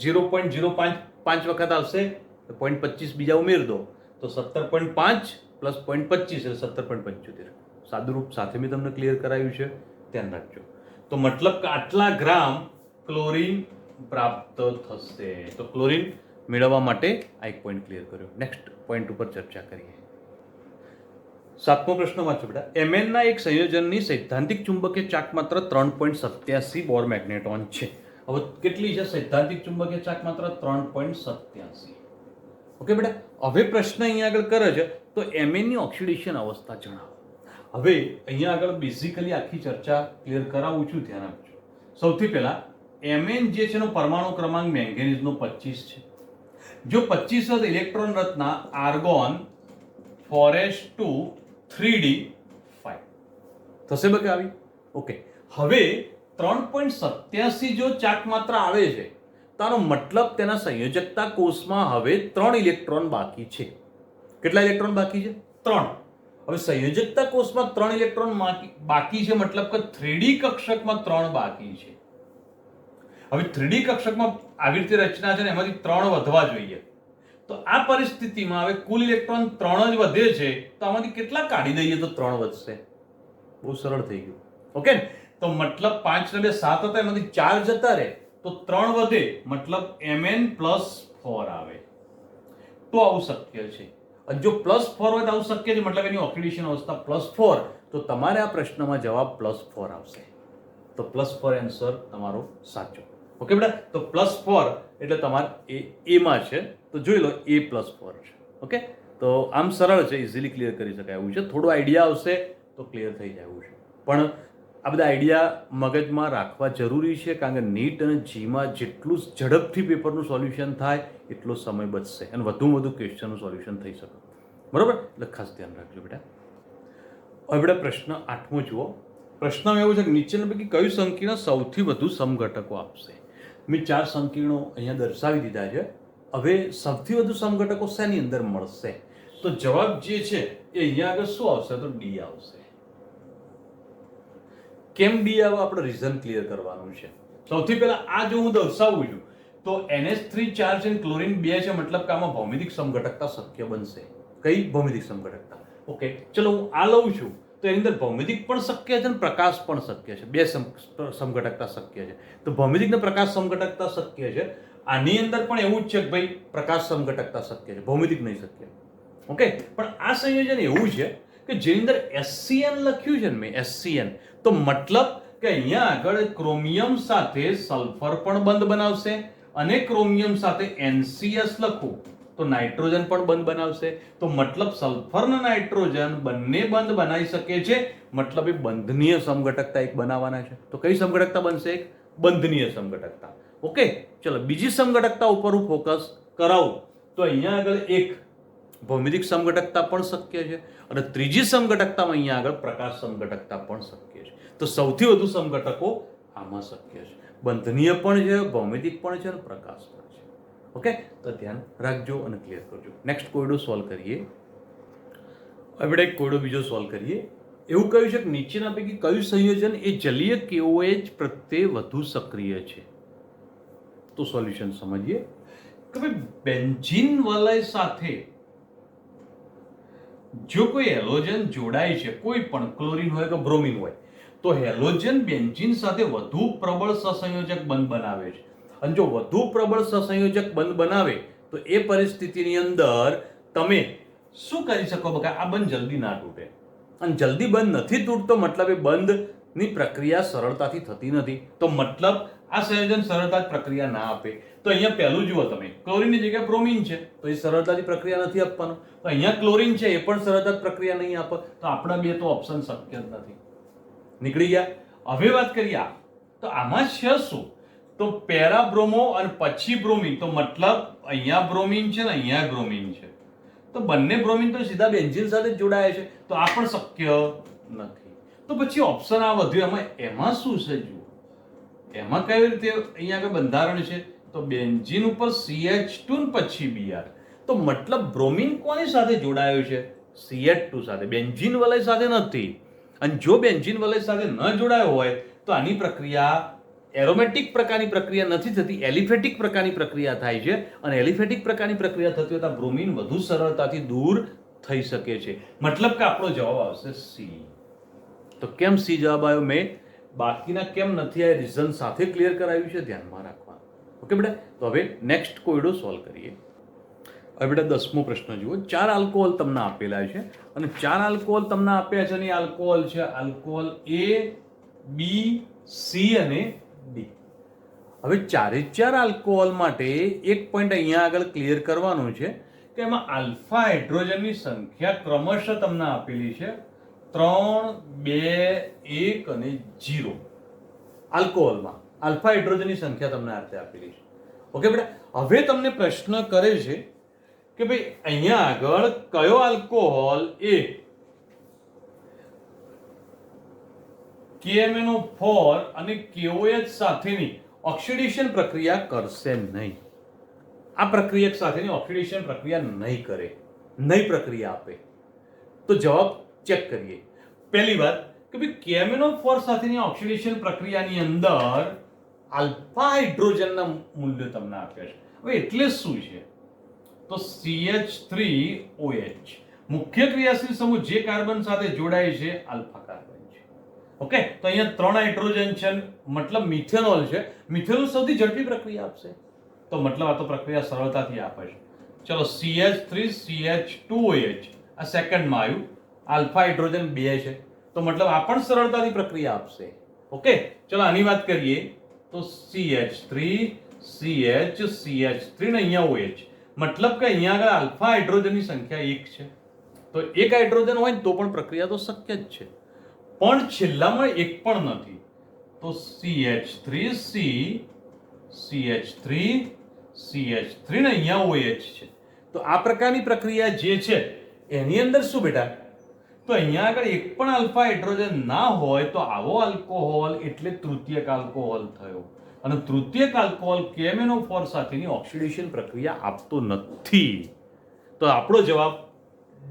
0.055 વખત આવશે, 0.25 બીજા ઉમેર દો તો 17.5 પ્લસ 0.25 એટલે 17.75. સાદુરૂપ સાથે મેં તમને ક્લિયર કરાવ્યું છે, ધ્યાન રાખજો. તો મતલબ કે આટલા ગ્રામ ક્લોરીન પ્રાપ્ત થશે. તો ક્લોરીન મેળવવા માટે આ એક પોઈન્ટ ક્લિયર કર્યો. નેક્સ્ટ પોઈન્ટ ઉપર ચર્ચા કરીએ. 7મો પ્રશ્ન વાંચો બેટા. Mn ના એક સંયોજનની સૈદ્ધાંતિક ચુંબકીય ચાક માત્ર 3.87 બોર મેગ્નેટોન છે. હવે કેટલી છે સૈદ્ધાંતિક ચુંબકીય ચાક માત્ર? 3.87. ઓકે બેટા. હવે પ્રશ્ન અહીંયા આગળ કરે છે તો Mn ની ઓક્સિડેશન અવસ્થા જણાવો. હવે અહીંયા આગળ બેઝિકલી આખી ચર્ચા ક્લિયર કરાવું છું, ધ્યાન આપજો. સૌથી પહેલા Mn જે છે એનો પરમાણુ ક્રમાંક મેંગેનીઝનો 25 છે. જો 25 ઇલેક્ટ્રોન રચના આર્ગોન 4s2 3d5 થશે બકે આવી. ઓકે. હવે 3.87 જો ચાક માત્ર આવે છે, તારો મતલબ તેના સંયોજકતા કોષમાં હવે 3 ઇલેક્ટ્રોન બાકી છે. કેટલા ઇલેક્ટ્રોન બાકી છે? 3. હવે સંયોજકતા કોષમાં 3 ઇલેક્ટ્રોન બાકી છે, મતલબ કે 3D કક્ષકમાં 3 બાકી છે. હવે 3D કક્ષકમાં આવી રીતે રચના છે ને, એમાંથી 3 વધવા જોઈએ. તો આ પરિસ્થિતિમાં હવે કુલ ઇલેક્ટ્રોન 3 જ વધે છે, તો આમાંથી કેટલા કાઢી દઈએ તો 3 વધશે? બહુ સરળ થઈ ગયું. ઓકે. તો મતલબ 5 ને 2 7 હતા, એમાંથી 4 જતા રહે તો 3 વધે, મતલબ Mn +4 આવે. તો આવું શક્ય છે. જો +4 હોય તો આવું શક્ય છે, મતલબ એની ઓક્સિડેશન અવસ્થા +4. તો તમારે આ પ્રશ્નમાં જવાબ +4 આવશે. તો +4 આન્સર તમારો સાચો. ઓકે બેટા. તો +4 એટલે તમારે એ માં છે, તો જોઈ લો A +4 છે. ઓકે. તો આમ સરળ છે, ઇઝીલી ક્લિયર કરી શકાય એવું છે. થોડો આઈડિયા આવશે તો ક્લિયર થઈ જાય એવું છે, પણ આ બધા આઈડિયા મગજમાં રાખવા જરૂરી છે, કારણ કે નીટ અને જીમાં જેટલું ઝડપથી પેપરનું સોલ્યુશન થાય એટલો સમય બચશે અને વધુમાં વધુ ક્વેશ્ચનનું સોલ્યુશન થઈ શકે. બરાબર. એટલે ખાસ ધ્યાન રાખજો બેટા. હવે બેટા પ્રશ્ન 8મો જુઓ. પ્રશ્નમાં એવું છે કે નીચેના પૈકી કયું સંકીર્ણ સૌથી વધુ સમઘટકો આપશે? મેં 4 સંકીર્ણો અહીંયા દર્શાવી દીધા છે. હવે સૌથી વધુ સમઘટકો શેની અંદર મળશે? તો જવાબ જે છે એ અહીંયા આગળ શું આવશે? તો ડી આવશે. કેમ ડી આવે આપણે રીઝન ક્લિયર કરવાનું છે. સૌથી પહેલા આ જો હું દર્શાવું છું તો NH3 4 છે, ક્લોરીન 2 છે, મતલબ કે આમાં ભૌમિતિક સમઘટકતા શક્ય બનશે. કઈ ભૌમિતિક સમઘટકતા? ઓકે. ચલો હું આ લઉં છું તો એની અંદર ભૌમિતિક પણ શક્ય છે અને પ્રકાશ પણ શક્ય છે. 2 સમઘટકતા શક્ય છે. તો ભૌમિતિક ને પ્રકાશ સમઘટકતા શક્ય છે. આની અંદર પણ એવું જ છે કે ભાઈ પ્રકાશ સમઘટકતા શક્ય છે, ભૌમિતિક નહીં શક્ય. ઓકે. પણ આ સંયોજન એવું છે કે જેની અંદર SCN લખ્યું છે ને મેં, SCN, તો મતલબ કે અહીંયા આગળ ક્રોમિયમ સાથે સલ્ફર પણ બંધ બનાવશે અને ક્રોમિયમ સાથે NCS લખું તો નાઇટ્રોજન પણ બંધ બનાવશે. તો મતલબ સલ્ફર અને નાઇટ્રોજન બંને બંધ બનાવી શકે છે, મતલબ એ બંધનીય સમઘટકતા એક બનાવવાના છે. તો કઈ સમઘટકતા બનશે? એક બંધનીય સમઘટકતા. ઓકે, ચલો બીજી સમઘટકતા ઉપર હું ફોકસ કરાવું તો અહીંયા આગળ એક ભૌમિતિક સમઘટકતા પણ શક્ય છે અને ત્રીજી સમઘટકતામાં અહીંયા આગળ પ્રકાશ સમઘટકતા પણ શક્ય છે. તો સૌથી વધુ સમઘટકો આમાં શક્ય છે. બંધનીય પણ છે, ભૌમિતિક પણ છે અને પ્રકાશ પણ છે. ઓકે, તો ધ્યાન રાખજો અને ક્લિયર કરજો. નેક્સ્ટ કોયડો સોલ્વ કરીએ. આપણે એક કોયડો બીજો સોલ્વ કરીએ. એવું કહ્યું છે કે નીચેના પૈકી કયું સંયોજન એ જલીય KOH પ્રત્યે વધુ સક્રિય છે? તો સોલ્યુશન સમજીએ કે ભાઈ બેન્ઝીન વલય સાથે જો કોઈ હેલોજન જોડાય છે, કોઈ પણ ક્લોરીન હોય કે બ્રોમિન હોય, તો હેલોજન બેન્ઝીન સાથે વધુ પ્રબળ સહસંયોજક બંધ બનાવે છે. અને જો વધુ પ્રબળ સહસંયોજક બંધ બનાવે તો એ પરિસ્થિતિની અંદર તમે શું કરી શકો? બકા આ બંધ જલ્દી ના તૂટે, અને જલ્દી બંધ નથી તૂટતો મતલબ એ બંધની પ્રક્રિયા સરળતાથી થતી નથી. તો મતલબ આ સંયોજન સરળતાથી પ્રક્રિયા ના આપે. તો અહીંયા પહેલું જુઓ તમે, ક્લોરીનની જગ્યાએ બ્રોમિન છે તો એ સરળતાથી પ્રક્રિયા નથી આપવાનો. તો અહીંયા ક્લોરીન છે એ પણ સરળતાથી પ્રક્રિયા નહીં આપે. તો આપણા બે તો ઓપ્શન શક્ય જ નથી. નીકળી ગયા. હવે વાત કરીએ આ, તો આમાં છે શું? તો પેરા બ્રોમો અને પછી બ્રોમિન, તો મતલબ અહીંયા બ્રોમિન છે ને અહીંયા બ્રોમિન છે, તો બંને બ્રોમિન તો સીધા બેન્ઝીન સાથે જોડાય છે, તો આ પણ શક્ય નથી. તો પછી ઓપ્શન આ વધ્યું, એમાં શું છે જુઓ, એમાં કઈ રીતે અહીંયા આગળ બંધારણ છે? તો બેન્ઝીન ઉપર CH2 ને પછી Br, તો મતલબ બ્રોમિન કોની સાથે જોડાયો છે? CH2 સાથે, બેન્ઝીન વલય સાથે નથી. અને જો બેન્ઝીન વલય સાથે ન જોડાયો હોય તો આની પ્રક્રિયા એરોમેટિક પ્રકારની પ્રક્રિયા નથી થતી, એલિફેટિક પ્રકારની પ્રક્રિયા થાય છે. અને એલિફેટિક પ્રકારની પ્રક્રિયા થતી હોય તો બ્રોમિન વધુ સરળતાથી દૂર થઈ શકે છે. મતલબ કે આપણો જવાબ આવશે સી. તો કેમ સી જવાબ આવ્યો? મેં બાકીના કેમ નથી આ રીઝન સાથે ક્લિયર કરાવ્યું છે, ધ્યાનમાં રાખવાનું. ઓકે બેટા, તો હવે નેક્સ્ટ કોયડો સોલ્વ કરીએ. હવે બેટા 10મો પ્રશ્ન જુઓ. 4 આલ્કોહોલ તમને આપેલા છે અને 4 આલ્કોહોલ તમને આપ્યા છે અને આલ્કોહોલ છે આલ્કોહોલ A, B, C અને D. હવે 4 આલ્કોહોલ માટે એક પોઈન્ટ અહીંયા આગળ ક્લિયર કરવાનું છે કે એમાં આલ્ફા હાઇડ્રોજનની સંખ્યા ક્રમશઃ તમને આપેલી છે 3, 2, 1 અને 0. આલ્કોહોલમાં આલ્ફા હાઇડ્રોજનની સંખ્યા તમને આ રીતે આપેલી છે. ઓકે બેટા, હવે તમને પ્રશ્ન કરે છે કે ભાઈ અહીંયા આગળ કયો આલ્કોહોલ એ KMnO4 અને KOH સાથેની ઓક્સિડેશન પ્રક્રિયા કરશે નહીં. આ પ્રક્રિયક સાથેની ઓક્સિડેશન પ્રક્રિયા નહીં કરે, નહીં પ્રક્રિયા આપે. તો જવાબ ચેક કરીએ. પહેલી વાત કે ભાઈ KMnO4 સાથેની ઓક્સિડેશન પ્રક્રિયાની અંદર આલ્ફા હાઇડ્રોજનના મૂલ્યો તમને આપ્યા છે. હવે એટલે શું છે? તો CH3OH મુખ્ય ક્રિયાશીલ સમૂહ જે કાર્બન સાથે જોડાય છે આલ્ફા કાર્બન છે. ઓકે, તો અહીંયા 3 હાઇડ્રોજન છે, મતલબ મિથેનોલ છે. મિથેનોલ સૌથી ઝડપી પ્રક્રિયા આપશે, તો મતલબ આ તો પ્રક્રિયા સરળતાથી આપે છે. ચલો CH3CH2OH આ સેકન્ડમાં આવ્યું, આલ્ફા હાઇડ્રોજન 2 છે, તો મતલબ આ પણ સરળતાથી પ્રક્રિયા આપશે. ઓકે, ચલો આની વાત કરીએ તો CH3 CH3 ને અહીંયા OH, મતલબ કે અહીંયા આગળ આલ્ફા હાઇડ્રોજનની સંખ્યા 1 છે. તો એક હાઇડ્રોજન હોય ને તો પણ પ્રક્રિયા તો શક્ય જ છે, પણ છેલ્લામાં એક પણ નથી. તો CH3C CH3 ને અહીંયા OH છે. તો આ પ્રકારની પ્રક્રિયા જે છે એની અંદર શું બેટા? તો અહીંયા આગળ એક પણ આલ્ફા હાઇડ્રોજન ના હોય તો આવો આલ્કોહોલ એટલે તૃતીયક આલ્કોહોલ થયો. અને તૃતીયક આલ્કોહોલ KMnO4 સાથેની ઓક્સિડેશન પ્રક્રિયા આપતો નથી. તો આપણો જવાબ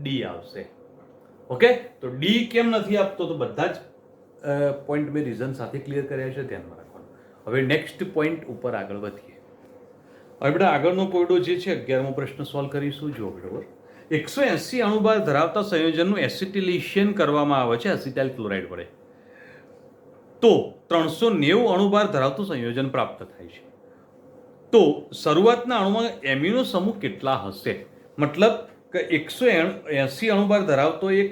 ડી આવશે. ઓકે, તો ડી કેમ નથી આપતો? તો બધા જ પોઈન્ટ મેં રીઝન સાથે ક્લિયર કર્યા છે, ધ્યાનમાં રાખવાનું. હવે નેક્સ્ટ પોઈન્ટ ઉપર આગળ વધીએ. હવે બેટા આગળનો કોયડો જે છે 11મો પ્રશ્ન સોલ્વ કરીશું. જો બરાબર 180 અણુભાર ધરાવતા સંયોજનનું એસિટિલેશન કરવામાં આવે છે એસિટાઇલ ક્લોરાઇડ વડે, તો 390 અણુભાર ધરાવતું સંયોજન પ્રાપ્ત થાય છે. તો શરૂઆતના અણુમાં એમિનો સમૂહ કેટલા હશે? મતલબ કે 180 અણુભાર ધરાવતો એક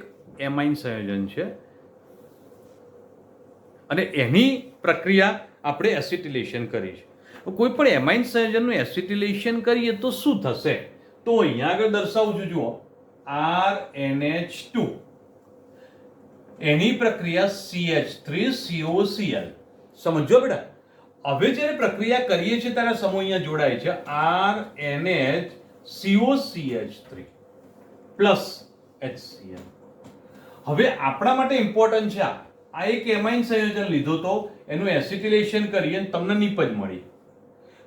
એમાઇન સંયોજન છે અને એની પ્રક્રિયા આપણે એસિટિલેશન કરી છે. કોઈ પણ એમાઇન સંયોજનનું એસિટિલેશન કરીએ તો શું થશે? તો અહીંયા આગળ દર્શાવું છું, જુઓ, RNH2 એની પ્રક્રિયા CH3COCl. સમજો બેટા, હવે જ્યારે પ્રક્રિયા કરીએ છીએ ત્યારે સમૂહ અહીંયા જોડાય છે RNH COCH3 પ્લસ HCl. હવે આપણા માટે ઇમ્પોર્ટન્ટ છે આ એક એમાઇન સંયોજન લીધું તો એનું એસિટિલેશન કરીએ અને તમને નિપજ મળી.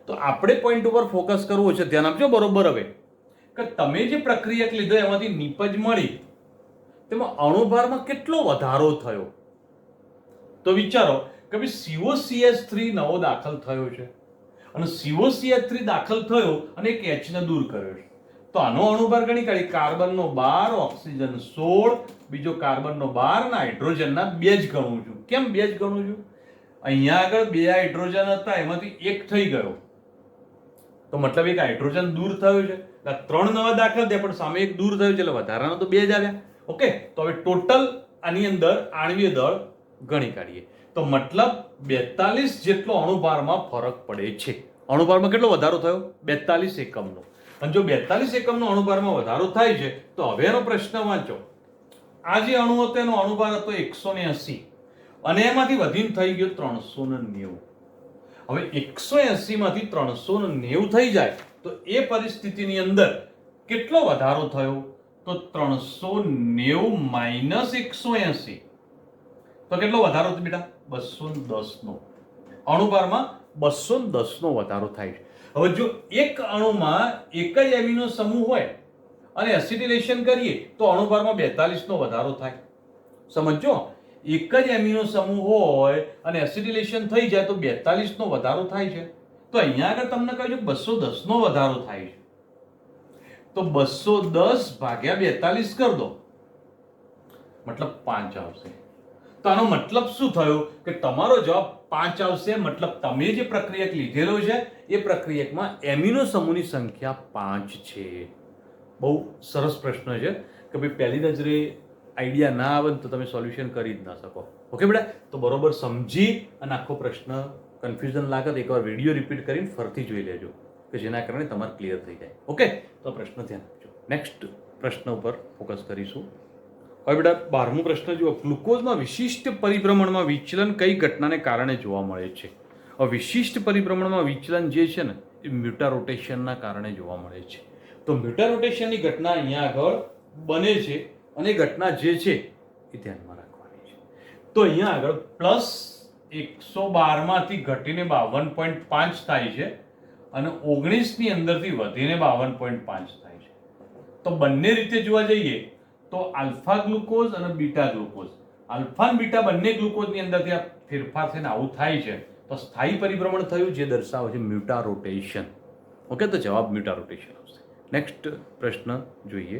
તો આપણે પોઈન્ટ ઉપર ફોકસ કરવું છે. ધ્યાન આપજો બરોબર. હવે કે તમે જે પ્રક્રિયક લીધો એમાંથી નિપજ મળી, તેમાં અણુભારમાં કેટલો વધારો થયો? તો વિચારો કે ભાઈ COCH3 નવો દાખલ થયો છે અને COCH3 દાખલ થયો અને એક H ને દૂર કર્યો છે. તો આનો અણુભાર ગણી કાઢી. કાર્બનનો 12, ઓક્સિજન 16, બીજો કાર્બનનો 12 ના હાઇડ્રોજનના 2 જ ગણું છું. કેમ 2 જ ગણું છું? અહીંયા આગળ 2 હાઇડ્રોજન હતા, એમાંથી એક થઈ ગયો, તો મતલબ એક હાઇડ્રોજન દૂર થયું છે. 3 નવા દાખલ થયા પણ સામે એક દૂર થયું છે, એટલે વધારાનો તો 2 જ આવ્યા. ઓકે, તો હવે ટોટલ આની અંદર આણ્વીય દળ ગણી કાઢીએ. તો મતલબ 42 જેટલો અણુભારમાં ફરક પડે છે. અણુભારમાં કેટલો વધારો થયો? 42 એકમનો. અને જો 42 એકમનો અણુભારમાં વધારો થાય છે તો હવે એનો પ્રશ્ન વાંચો. આ જે અણુ હતો એનો અણુભાર હતો 180 અને એમાંથી વધીને થઈ ગયો 390. હવે 180 માંથી 390 થઈ જાય તો એ પરિસ્થિતિની અંદર કેટલો વધારો થયો? તો 390 માઇનસ 180 તો કેટલો વધારો થયો બેટા? 210 નો. અણુભારમાં 210 નો વધારો થાય છે. હવે જો એક અણુમાં એક જ એમિનો સમૂહ હોય અને એસિટિલેશન કરીએ તો અણુભારમાં 42 નો વધારો થાય. સમજો, એક જ એમિનો સમૂહ હોય અને એસિટિલેશન થઈ જાય તો 42 નો વધારો થાય છે. તો અહીંયા આગળ તમને કહ્યું છે 210 નો વધારો થાય છે. તો 210 ભાગ્યા 42 કરી દો, મતલબ 5 આવશે. તો આનો મતલબ શું થયો કે તમારો જવાબ 5 આવશે. મતલબ તમે જે પ્રક્રિયક લીધેલો છે એ પ્રક્રિયકમાં એમિનો સમૂહની સંખ્યા 5 છે. બહુ સરસ પ્રશ્ન છે કે ભાઈ પહેલી નજરે આઈડિયા ના આવે તો તમે સોલ્યુશન કરી જ ના શકો. ઓકે બેટા, તો બરોબર સમજી અને આખો પ્રશ્ન કન્ફ્યુઝન લાગે તો એકવાર વિડીયો રિપીટ કરીને ફરીથી જોઈ લેજો કે જેના કારણે તમારે ક્લિયર થઈ જાય. ઓકે, તો પ્રશ્ન ધ્યાન આપજો. નેક્સ્ટ પ્રશ્ન ઉપર ફોકસ કરીશું. હવે બેટા 12મો પ્રશ્ન જુઓ. ગ્લુકોઝમાં વિશિષ્ટ પરિભ્રમણમાં વિચલન કઈ ઘટનાને કારણે જોવા મળે છે? હવે વિશિષ્ટ પરિભ્રમણમાં વિચલન જે છે ને એ મ્યુટારોટેશનના કારણે જોવા મળે છે. તો મ્યુટારોટેશનની ઘટના અહીંયા આગળ બને છે અને ઘટના જે છે એ ધ્યાનમાં રાખવાની છે. તો અહીંયા આગળ પ્લસ 112 માંથી ઘટીને 52.5 થાય છે અને 19 ની અંદરથી વધીને 52.5 થાય છે. તો બંને રીતે જોવા જઈએ તો આલ્ફા ગ્લુકોઝ અને બીટા ગ્લુકોઝ, આલ્ફા અને બીટા બંને ગ્લુકોઝની અંદરથી આ ફેરફાર થઈને આવું થાય છે. તો સ્થાયી પરિભ્રમણ થયું જે દર્શાવે છે મ્યુટારોટેશન. ઓકે, તો જવાબ મ્યુટારોટેશન આવશે. નેક્સ્ટ પ્રશ્ન જોઈએ.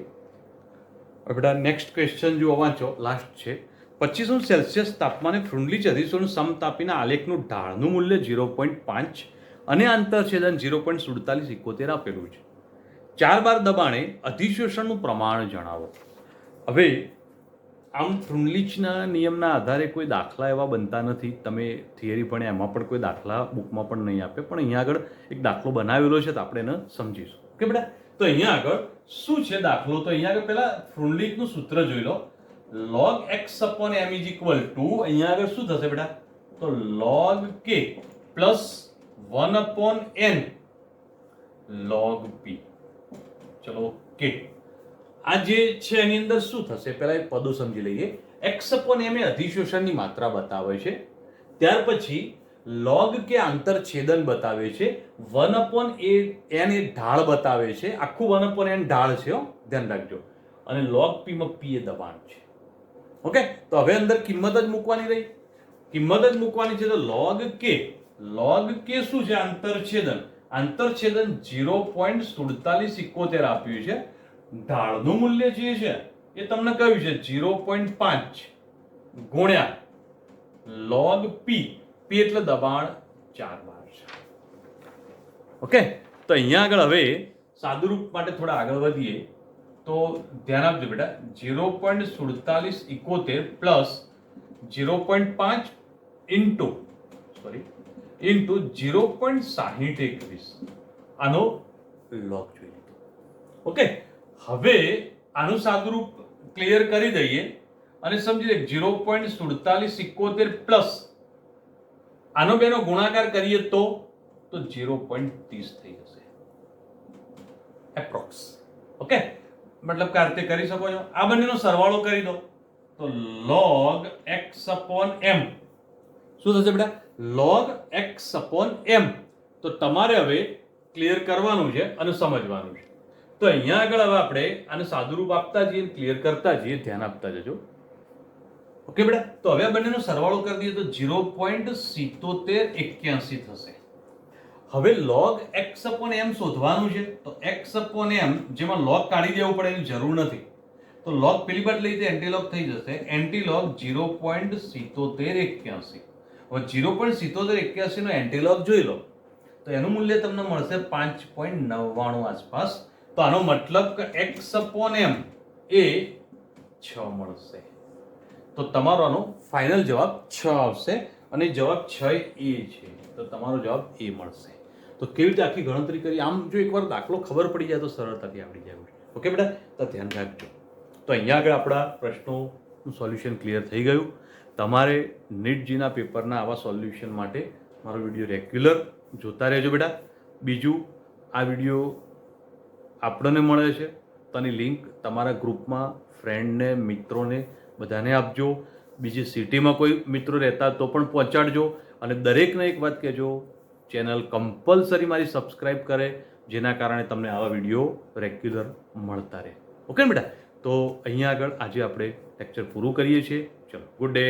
બેટા નેક્સ્ટ ક્વેશ્ચન જો વાંચો, લાસ્ટ છે. 25 સેલ્સિયસ તાપમાને ફ્રુન્ડલીચ અધિશોષણ સમતાપીના આલેખનું ઢાળનું મૂલ્ય 0.5 અને આંતરછેદન 0.4771 આપેલું છે. 4 બાર દબાણે અધિશોષણનું પ્રમાણ જણાવો. હવે આમ ફ્રુન્ડલીચના નિયમના આધારે કોઈ દાખલા એવા બનતા નથી. તમે થિયરી ભણ્યા એમાં પણ કોઈ દાખલા બુકમાં પણ નહીં આપે, પણ અહીંયા આગળ એક દાખલો બનાવેલો છે તો આપણે એને સમજીશું. ઓકે બેટા, તો અહીંયા આગળ શું છે દાખલો? તો અહીંયા આગળ પહેલા ફ્રુન્ડલીચનું સૂત્ર જોઈ લો. log x upon m is equal to, અહીંયા આગળ શું થશે બેટા? તો log k plus 1 upon n log p. ચલો ઓકે, આ જે છે એની અંદર શું થશે પહેલા એક પદો સમજી લઈએ. x upon m એ અધિશોષણની માત્રા બતાવે છે, ત્યાર પછી log કે આંતરછેદન બતાવે છે, 1 upon n એ ઢાળ બતાવે છે. આખું 1 upon n ઢાળ છે, ધ્યાન રાખજો. અને log p માં p એ દબાણ છે. ઓકે, તો હવે અંદર કિંમત જ મૂકવાની રહી. કિંમત જ મૂકવાની છે. તો log k શું છે? આંતરછેદન. આંતરછેદન 0.4771 આપ્યું છે. ઢાળનું મૂલ્ય જે છે એ તમને કહ્યું છે 0.5 ગુણ્યા log p. p એટલે દબાણ 4 બાર છે. ઓકે, તો અહીંયા આગળ હવે સાદુરૂપ માટે થોડા આગળ વધીએ તો ધ્યાન આપજો બેટા. 0.4771 પ્લસ 0.5 ઇન્ટુ ઇન્ટુ 0.6021 આનો લોગ જોઈ લીધો. ઓકે, હવે આનું સાદુરૂપ ક્લિયર કરી દઈએ અને સમજી લે 0.4771 પ્લસ આનો બેનો ગુણાકાર કરીએ તો 0.30 થઈ જશે એપ્રોક્સ. ઓકે, મતલબ કે આ રીતે કરી શકો છો. આ બંનેનો સરવાળો કરી દો તો log x upon m શું થશે બેટા? log x upon m. તો તમારે હવે ક્લિયર કરવાનું છે અને સમજવાનું છે. તો અહીંયા આગળ હવે આપણે આને સાદુરૂપ આપતા જઈએ, ક્લિયર કરતા જઈએ, ધ્યાન આપતા જજો. ઓકે બેટા, તો હવે આ બંનેનો સરવાળો કરી દઈએ તો 0.7781 થશે. હવે log x upon m શોધવાનું છે તો x upon m જેમાં log કાઢી દેવું પડે એની જરૂર નથી. તો log પેલી બાજુ લઈ જાય એન્ટીલોગ થઈ જશે. એન્ટીલોગ 0.7781. હવે 0.7781 નો એન્ટીલોગ જોઈ લો તો એનું મૂલ્ય તમને મળશે 5.99 આસપાસ. તો આનો મતલબ કે x upon m એ 6 મળશે. તો તમારો આનો ફાઇનલ જવાબ 6 આવશે અને જવાબ 6 એ છે. તો તમારો જવાબ એ મળશે. તો કેવી રીતે આખી ગણતરી કરી, આમ જો એકવાર દાખલો ખબર પડી જાય તો સરળતાથી આવડી જાય. ઓકે બેટા, તો ધ્યાન રાખજો. તો અહીંયા આગળ આપણા પ્રશ્નોનું સોલ્યુશન ક્લિયર થઈ ગયું. તમારે નીટ જીના પેપરના આવા સોલ્યુશન માટે મારો વિડીયો રેગ્યુલર જોતા રહેજો બેટા. બીજું, આ વિડીયો આપણને મળે છે તો આની લિંક તમારા ગ્રુપમાં ફ્રેન્ડને, મિત્રોને બધાને આપજો. બીજી સિટીમાં કોઈ મિત્રો રહેતા તો પણ પહોંચાડજો. અને દરેકને એક વાત કહેજો, ચેનલ કમ્પલસરી મારી સબસ્ક્રાઇબ કરે, જેના કારણે તમને આવા વિડીયો રેગ્યુલર મળતા રહે. ઓકે બેટા, તો અહીંયા આગળ આજે આપણે લેક્ચર પૂરું કરીએ છીએ. ચલો, ગુડ ડે.